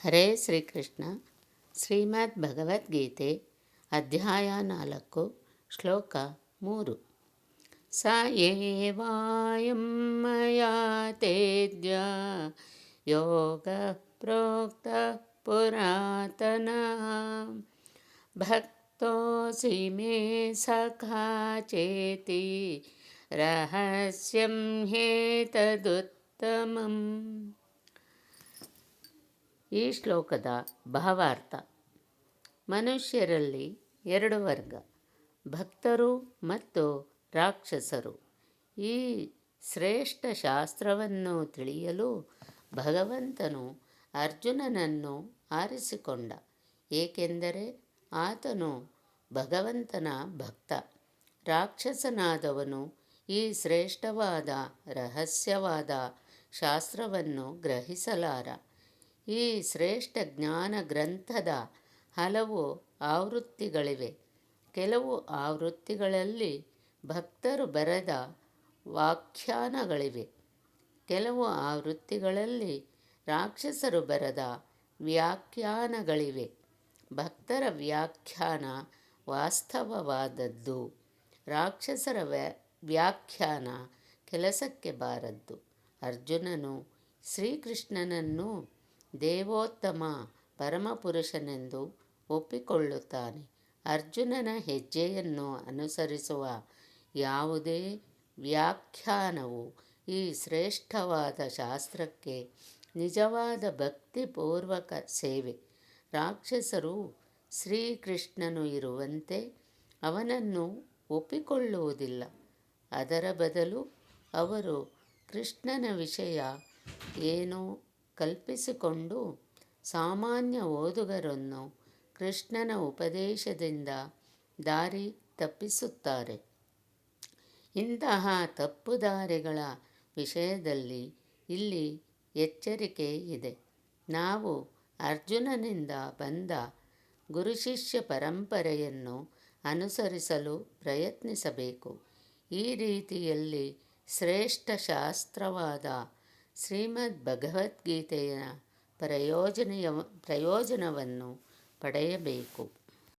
ಹರೇ ಶ್ರೀಕೃಷ್ಣ. ಶ್ರೀಮದ್ ಭಗವದ್ಗೀತೆ ಅಧ್ಯಾಯ 4 ಶ್ಲೋಕ 3. ಸ ಏವಾಯಂ ಮಯಾ ತೇಜ್ಯ ಯೋಗ ಪ್ರೋಕ್ತ ಪುರಾತನಃ ಭಕ್ತೋಸಿ ಮೇ ಸಖಾ ಚೇತಿ ರಹಸ್ಯಂ ಹೇತದುತ್ತಮಂ. ಈ ಶ್ಲೋಕದ ಭಾವಾರ್ಥ: ಮನುಷ್ಯರಲ್ಲಿ 2 ವರ್ಗ, ಭಕ್ತರು ಮತ್ತು ರಾಕ್ಷಸರು. ಈ ಶ್ರೇಷ್ಠ ಶಾಸ್ತ್ರವನ್ನು ತಿಳಿಯಲು ಭಗವಂತನು ಅರ್ಜುನನನ್ನು ಆರಿಸಿಕೊಂಡ, ಏಕೆಂದರೆ ಆತನು ಭಗವಂತನ ಭಕ್ತ. ರಾಕ್ಷಸನಾದವನು ಈ ಶ್ರೇಷ್ಠವಾದ ರಹಸ್ಯವಾದ ಶಾಸ್ತ್ರವನ್ನು ಗ್ರಹಿಸಲಾರ. ಈ ಶ್ರೇಷ್ಠ ಜ್ಞಾನ ಗ್ರಂಥದ ಹಲವು ಆವೃತ್ತಿಗಳಿವೆ. ಕೆಲವು ಆವೃತ್ತಿಗಳಲ್ಲಿ ಭಕ್ತರು ಬರೆದ ವ್ಯಾಖ್ಯಾನಗಳಿವೆ. ಕೆಲವು ಆವೃತ್ತಿಗಳಲ್ಲಿ ರಾಕ್ಷಸರು ಬರೆದ ವ್ಯಾಖ್ಯಾನಗಳಿವೆ. ಭಕ್ತರ ವ್ಯಾಖ್ಯಾನ ವಾಸ್ತವವಾದದ್ದು, ರಾಕ್ಷಸರ ವ್ಯಾಖ್ಯಾನ ಕೆಲಸಕ್ಕೆ ಬಾರದ್ದು. ಅರ್ಜುನನು ಶ್ರೀಕೃಷ್ಣನನ್ನು ದೇವೋತ್ತಮ ಪರಮಪುರುಷನೆಂದು ಒಪ್ಪಿಕೊಳ್ಳುತ್ತಾನೆ. ಅರ್ಜುನನ ಹೆಜ್ಜೆಯನ್ನು ಅನುಸರಿಸುವ ಯಾವುದೇ ವ್ಯಾಖ್ಯಾನವು ಈ ಶ್ರೇಷ್ಠವಾದ ಶಾಸ್ತ್ರಕ್ಕೆ ನಿಜವಾದ ಭಕ್ತಿಪೂರ್ವಕ ಸೇವೆ. ರಾಕ್ಷಸರು ಶ್ರೀಕೃಷ್ಣನು ಇರುವಂತೆ ಅವನನ್ನು ಒಪ್ಪಿಕೊಳ್ಳುವುದಿಲ್ಲ. ಅದರ ಬದಲು ಅವರು ಕೃಷ್ಣನ ವಿಷಯ ಏನೋ ಕಲ್ಪಿಸಿಕೊಂಡು ಸಾಮಾನ್ಯ ಓದುಗರನ್ನು ಕೃಷ್ಣನ ಉಪದೇಶದಿಂದ ದಾರಿ ತಪ್ಪಿಸುತ್ತಾರೆ. ಇಂತಹ ತಪ್ಪುದಾರಿಗಳ ವಿಷಯದಲ್ಲಿ ಇಲ್ಲಿ ಎಚ್ಚರಿಕೆ ಇದೆ. ನಾವು ಅರ್ಜುನನಿಂದ ಬಂದ ಗುರುಶಿಷ್ಯ ಪರಂಪರೆಯನ್ನು ಅನುಸರಿಸಲು ಪ್ರಯತ್ನಿಸಬೇಕು. ಈ ರೀತಿಯಲ್ಲಿ ಶ್ರೇಷ್ಠ ಶಾಸ್ತ್ರವಾದ ಶ್ರೀಮದ್ ಭಗವದ್ಗೀತೆಯ ಪ್ರಯೋಜನವನ್ನು ಪಡೆಯಬೇಕು.